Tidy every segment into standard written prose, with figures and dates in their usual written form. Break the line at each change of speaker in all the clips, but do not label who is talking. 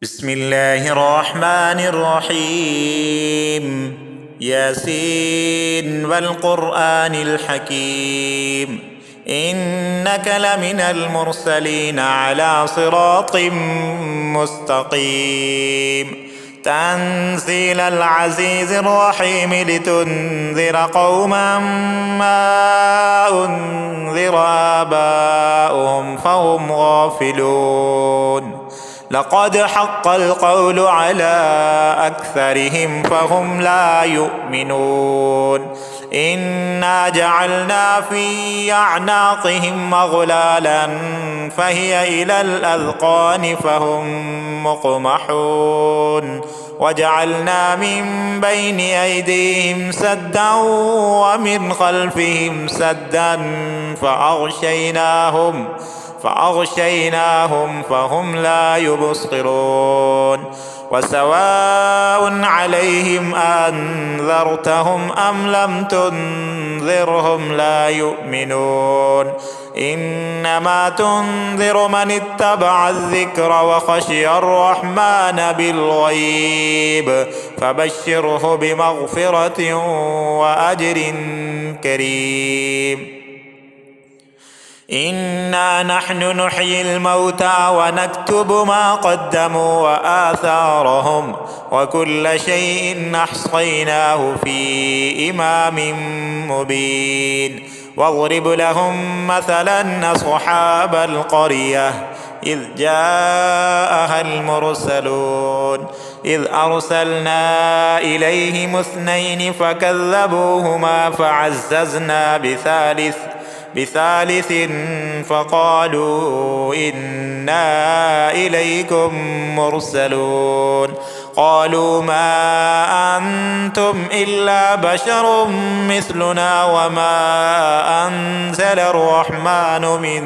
بسم الله الرحمن الرحيم. ياسين والقرآن الحكيم، إنك لمن المرسلين على صراط مستقيم. تنزيل العزيز الرحيم لتنذر قوما ما أنذر آباؤهم فهم غافلون. لقد حق القول على أكثرهم فهم لا يؤمنون. إنا جعلنا في أعناقهم أغلالا فهي إلى الأذقان فهم مقمحون. وجعلنا من بين أيديهم سدا ومن خلفهم سدا فأغشيناهم فهم لا يبصرون. وسواء عليهم أنذرتهم أم لم تنذرهم لا يؤمنون. إنما تنذر من اتبع الذكر وخشي الرحمن بالغيب فبشره بمغفرة وأجر كريم. إنا نحن نحيي الموتى ونكتب ما قدموا وآثارهم وكل شيء أحصيناه في إمام مبين. واضرب لهم مثلا أصحاب القرية إذ جاءها المرسلون إذ أرسلنا إليهم 2 فكذبوهما فعززنا بثالث فقالوا إنا إليكم مرسلون. قالوا ما أنتم إلا بشر مثلنا وما أنزل الرحمن من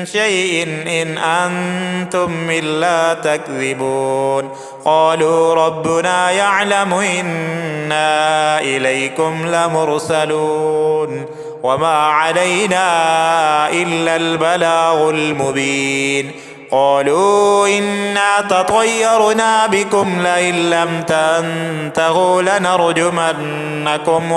شيء إن أنتم إلا تكذبون. قالوا ربنا يعلم إنا إليكم لمرسلون وما علينا إلا البلاغ المبين. قالوا إنا تطيرنا بكم لئن لم تنتهوا لنرجمنكم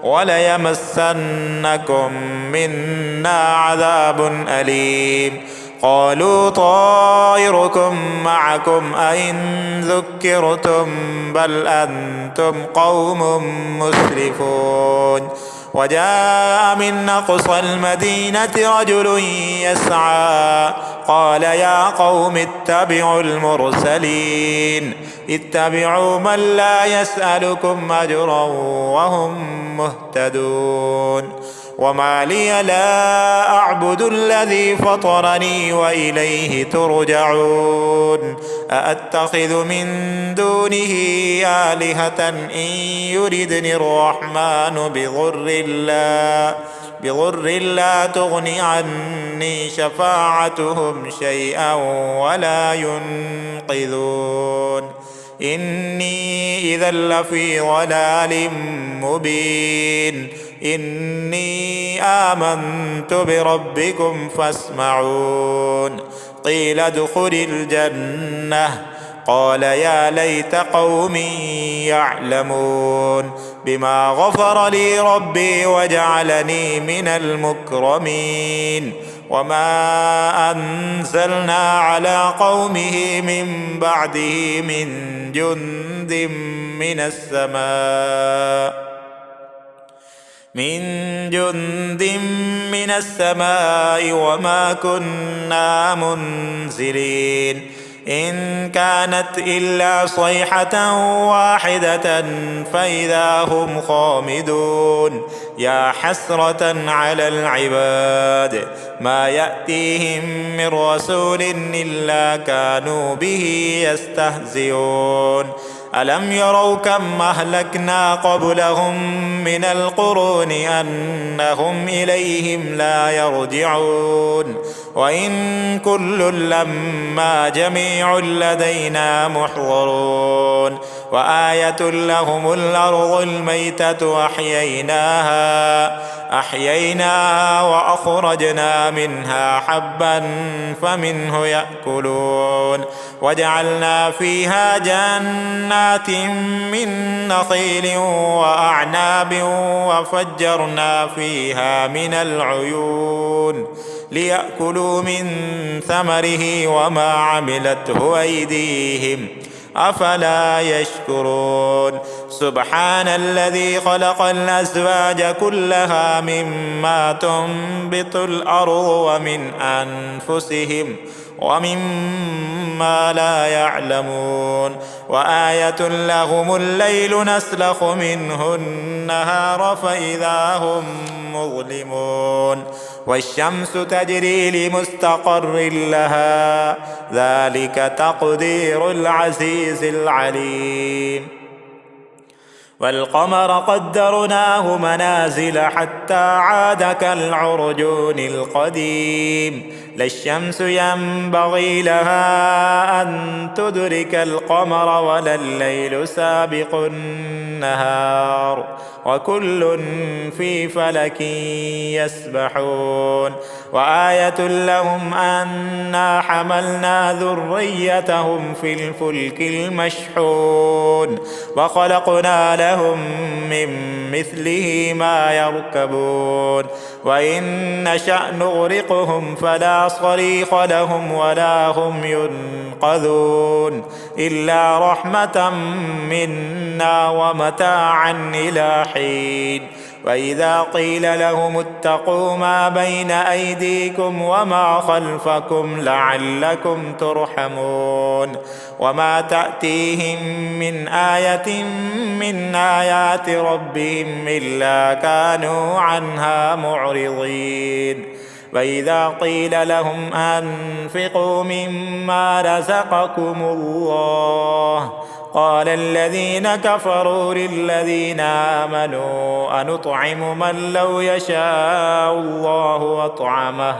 وليمسنكم منا عذاب أليم. قالوا طائركم معكم أئن ذكرتم بل أنتم قوم مسرفون. وجاء من أقصى المدينة رجل يسعى قال يا قوم اتبعوا المرسلين اتبعوا من لا يسألكم أجرا وهم مهتدون. وما لي لا أعبد الذي فطرني وإليه ترجعون. أأتخذ من دونه آلهة إن يردني الرحمن بضر لا تغن عني شفاعتهم شيئا ولا ينقذون. إني إذا لفي ضلال مبين. إني آمنت بربكم فاسمعون. قيل ادخل الجنة قال يا ليت قومي يعلمون بما غفر لي ربي وجعلني من المكرمين. وما أنزلنا على قومه من بعده من جند من السماء وما كنا منزلين. إن كانت إلا صيحة واحدة فإذا هم خامدون. يا حسرة على العباد ما يأتيهم من رسول إلا كانوا به يستهزئون. ألم يروا كم أهلكنا قبلهم من القرون أنهم إليهم لا يرجعون. وإن كل لما جميع لدينا محضرون. وآية لهم الأرض الميتة أحييناها أحييناها وأخرجنا منها حبا فمنه يأكلون وجعلنا فيها جنات من نخيل وأعناب وفجرنا فيها من العيون ليأكلوا من ثمره وما عملته أيديهم أفلا يشكرون سبحان الذي خلق الأزواج كلها مما تنبت الأرض ومن أنفسهم ومما لا يعلمون وآية لهم الليل نسلخ منه النهار فإذا هم مظلمون والشمس تجري لمستقر لها ذلك تقدير العزيز العليم والقمر قدرناه منازل حتى عاد كالعرجون القديم لا الشمس ينبغي لها أن تدرك القمر ولا الليل سابق النهار وكل في فلك يسبحون وآية لهم أنا حملنا ذريتهم في الفلك المشحون وخلقنا لهم من مثله ما يركبون وإن نشأ نغرقهم فلا صريخ لهم ولا هم ينقذون إلا رحمة منا ومتاعا إلى حين وإذا قيل لهم اتقوا ما بين أيديكم وما خلفكم لعلكم ترحمون وما تأتيهم من آية من آيات ربهم إلا كانوا عنها معرضين وإذا قيل لهم أنفقوا مما رزقكم الله قال الذين كفروا للذين آمنوا أنطعم من لو يشاء الله أطعمه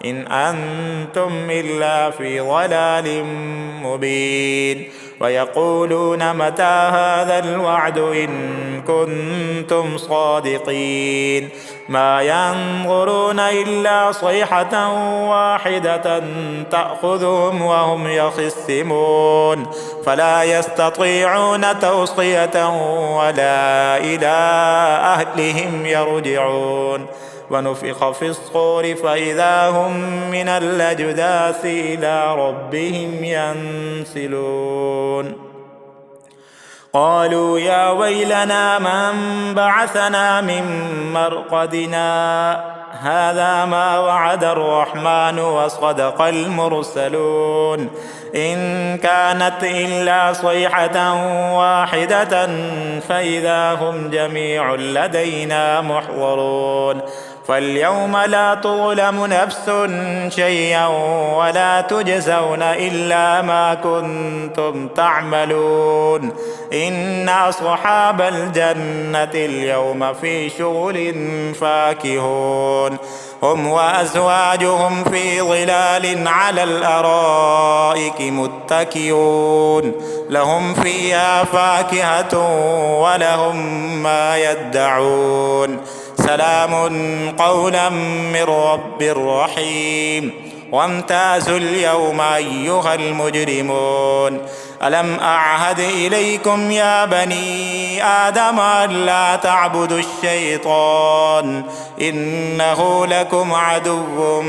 إن أنتم إلا في ضلال مبين ويقولون متى هذا الوعد إن كنتم صادقين ما ينظرون إلا صيحة واحدة تأخذهم وهم يخصمون فلا يستطيعون توصية ولا إلى أهلهم يرجعون ونفخ في الصور فإذا هم من الأجداث إلى ربهم ينسلون قالوا يا ويلنا من بعثنا من مرقدنا هذا ما وعد الرحمن وصدق المرسلون إن كانت إلا صيحة واحدة فإذا هم جميع لدينا محضرون فاليوم لا تظلم نفس شيئا ولا تجزون إلا ما كنتم تعملون إن أصحاب الجنة اليوم في شغل فاكهون هم وأزواجهم في ظلال على الأرائك متكئون لهم فيها فاكهة ولهم ما يدعون سلام قولا من رب رحيم وامتازوا اليوم أيها المجرمون ألم أعهد إليكم يا بني آدم ألا تعبدوا الشيطان إنه لكم عدو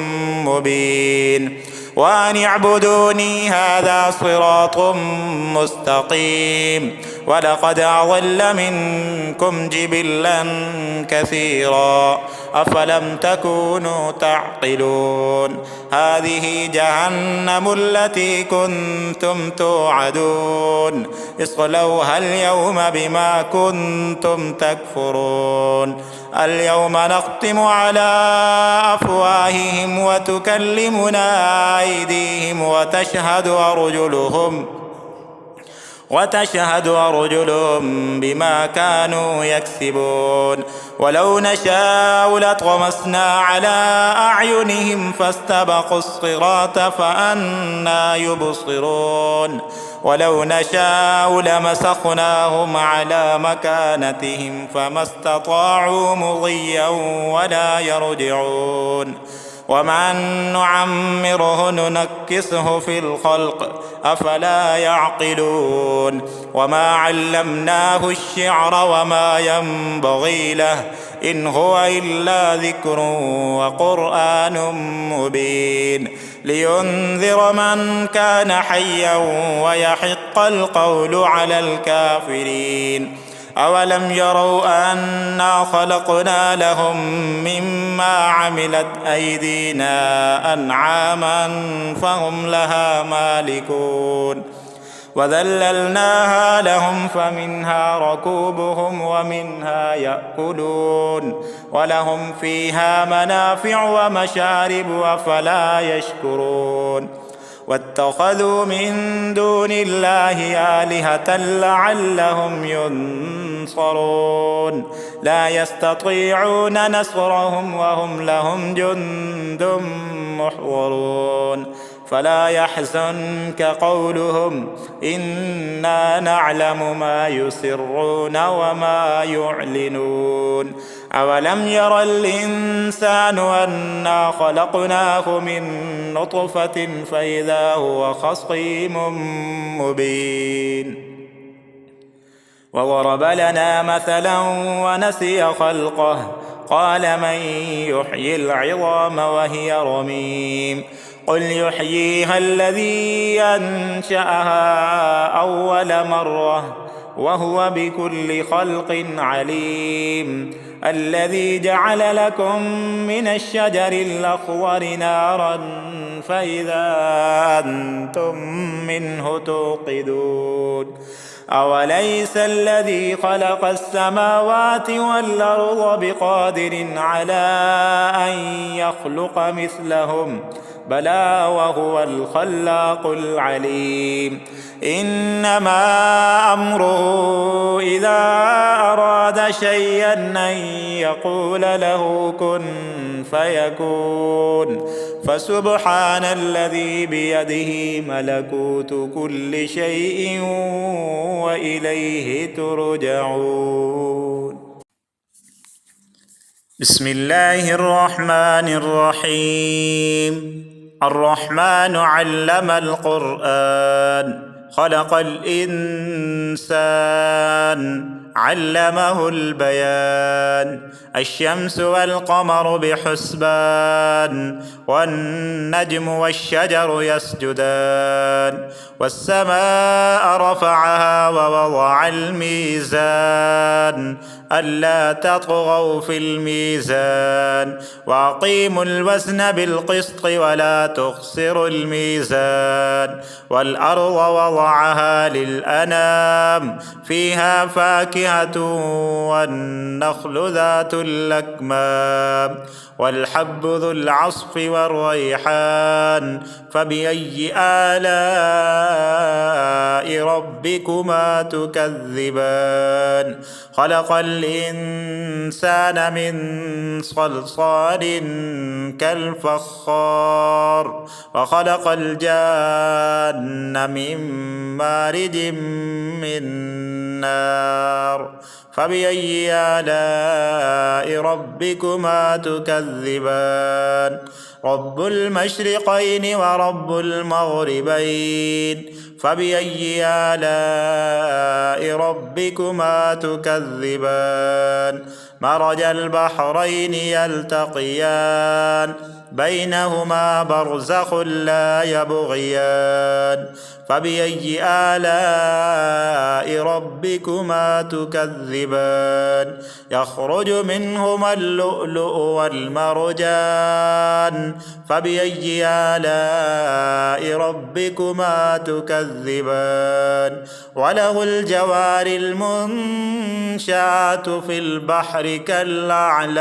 مبين وأن اعبدوني هذا صراط مستقيم ولقد أضل منكم جبلا كثيرا أفلم تكونوا تعقلون هذه جهنم التي كنتم توعدون اصلوها اليوم بما كنتم تكفرون اليوم نختم على أفواههم وتكلمنا أيديهم وتشهد أرجلهم بما كانوا يكسبون ولو نشاء لطمسنا على أعينهم فاستبقوا الصراط فأنى يبصرون ولو نشاء لمسخناهم على مكانتهم فما استطاعوا مضيا ولا يرجعون ومن نعمره ننكسه في الخلق أفلا يعقلون وما علمناه الشعر وما ينبغي له إن هو إلا ذكر وقرآن مبين لينذر من كان حيا ويحق القول على الكافرين أولم يروا أنا خلقنا لهم مما عملت أيدينا أنعاما فهم لها مالكون وذللناها لهم فمنها ركوبهم ومنها يأكلون ولهم فيها منافع ومشارب أفلا يشكرون واتخذوا من دون الله آلهة لعلهم ينصرون لا يستطيعون نصرهم وهم لهم جند محضرون فلا يحزنك قولهم إنا نعلم ما يسرون وما يعلنون أولم ير الإنسان أنا خلقناه من نطفة فإذا هو خصيم مبين وضرب لنا مثلا ونسي خلقه قال من يحيي العظام وهي رميم قل يحييها الذي أنشأها أول مرة وهو بكل خلق عليم الذي جعل لكم من الشجر الأخضر نارا فإذا أنتم منه توقدون أوليس الذي خلق السماوات والأرض بقادر على أن يخلق مثلهم بلى وهو الخلاق العليم إنما أمره إذا أراد شيئا أن يقول له كن فيكون فسبحان الذي بيده ملكوت كل شيء وإليه ترجعون بسم الله الرحمن الرحيم الرحمن علم القرآن خلق الإنسان علمه البيان الشمس والقمر بحسبان والنجم والشجر يسجدان والسماء رفعها ووضع الميزان ألا تطغوا في الميزان وأقيموا الوزن بالقسط ولا تخسروا الميزان والأرض وضعها للأنام فيها فاكهة والنخل ذات الأكمام والحب ذو العصف والريحان فبأي آلاء ربكما تكذبان خلق الإنسان من صلصال كالفخار وخلق الجان من مارج من نار فبأي آلاء ربكما تكذبان رب المشرقين ورب المغربين فبأي آلاء ربكما تكذبان مرج البحرين يلتقيان بينهما برزخ لا يبغيان فبأي آلاء ربكما تكذبان يخرج منهما اللؤلؤ والمرجان فبأي آلاء ربكما تكذبان وله الجوار المنشآت في البحر كالأعلام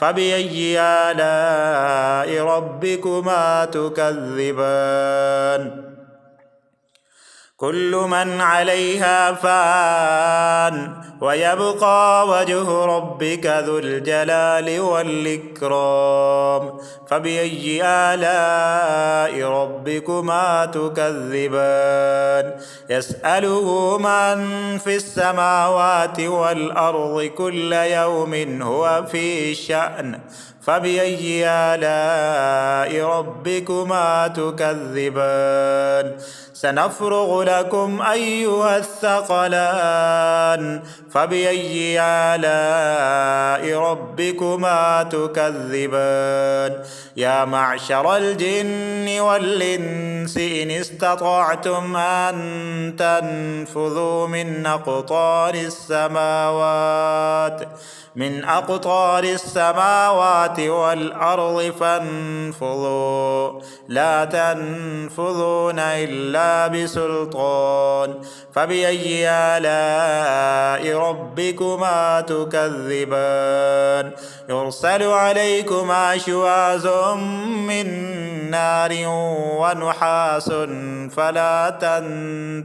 فبأي آلاء ربكما تكذبان كل من عليها فان ويبقى وجه ربك ذو الجلال والإكرام فبأي آلاء ربكما تكذبان يسأله من في السماوات والأرض كل يوم هو في شأن فبأي آلاء ربكما تكذبان سنفرغ لكم أيها الثقلان فبأي آلاء ربكما تكذبان يا معشر الجن والإنس إن استطعتم أن تنفذوا من أقطار السماوات والأرض فانفذوا لا تنفذون إلا بسلطان فبأي آلاء ربكما تكذبان يرسل عليكما شواظ من نار ونحاس فلا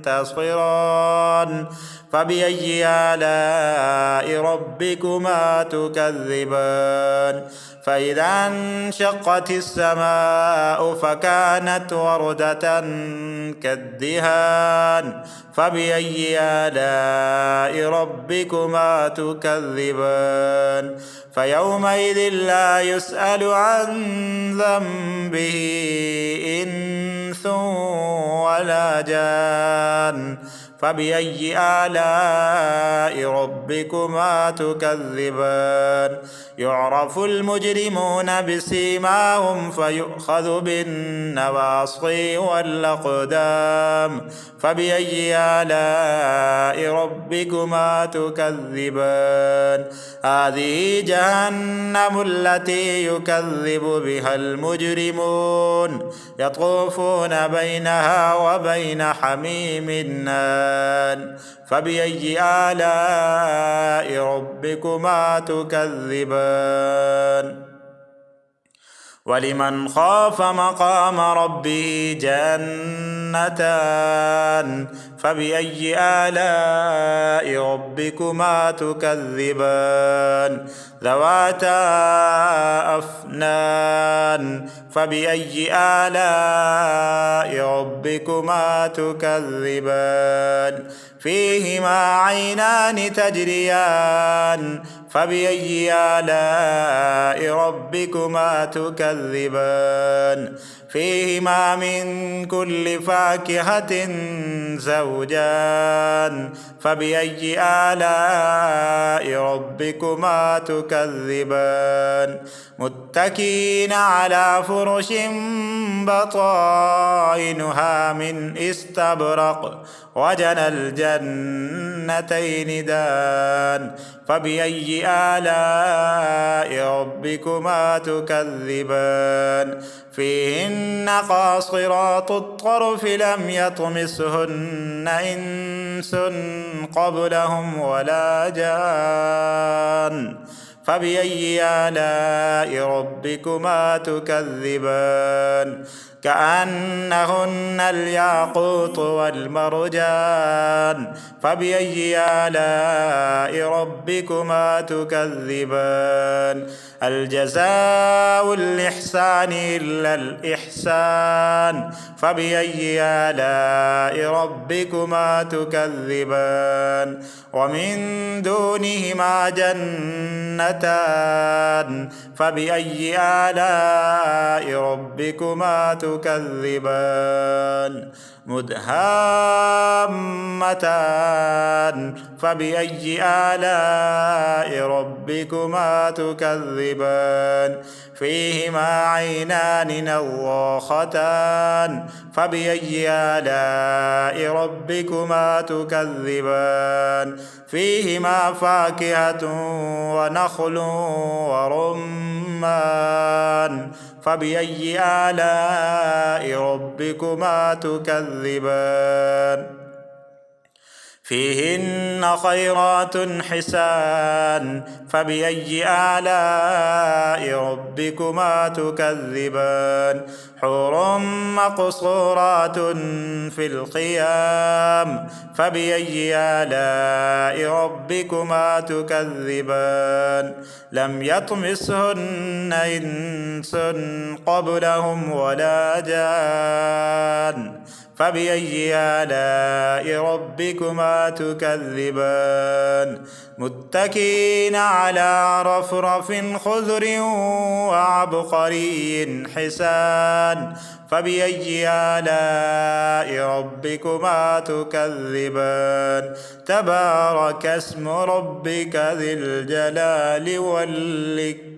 تنتصران فبأي آلاء ربكما تكذبان فإذا انشقت السماء فكانت وردة كالدهان فبأي آلاء ربكما تكذبان فيومئذ لا يسأل عن ذنبه إنس ولا جان فبأي آلاء ربكما تكذبان يعرف المجرمون بسيماهم فيؤخذ بالنواصي والأقدام فبأي آلاء ربكما تكذبان هذه جهنم التي يكذب بها المجرمون يطوفون بينها وبين حميم آن فبأي آلاء ربكما تكذبان ولمن خاف مقام ربه جنتان فبأي آلاء ربكما تكذبان ذواتا أفنان فبأي آلاء ربكما تكذبان فيهما عينان تجريان فبأي آلاء ربكما تكذبان فيهما من كل فاكهة زوجان فبأي آلاء ربكما تكذبان متكئين على فرش بطائنها من استبرق وجنى الجنتين دان فبأي آلاء ربكما تكذبان فيهن قاصرات الطرف لم يطمسهن إنس قبلهم ولا جان فبأي آلاء ربكما تكذبان كأنهن الياقوت والمرجان فبأي آلاء ربكما تكذبان الجزاء الإحسان إلا الإحسان فبأي آلاء ربكما تكذبان ومن دونهما جنتان فبأي آلاء ربكما تكذبان مدهامتان فبأي آلاء ربكما تكذبان فيهما عينان نضاختان فبأي آلاء ربكما تكذبان فيهما فاكهة ونخل ورمان فبأي آلاء ربكما تكذبان فيهن خيرات حسان فبأي آلاء ربكما تكذبان حور مقصورات في الخيام فبأي آلاء ربكما تكذبان لم يطمسهن إنس قبلهم ولا جان فبأي آلاء ربكما تكذبان متكئين على رفرف خضر وعبقري حسان فبأي آلاء ربكما تكذبان تبارك اسم ربك ذي الجلال والإكرام.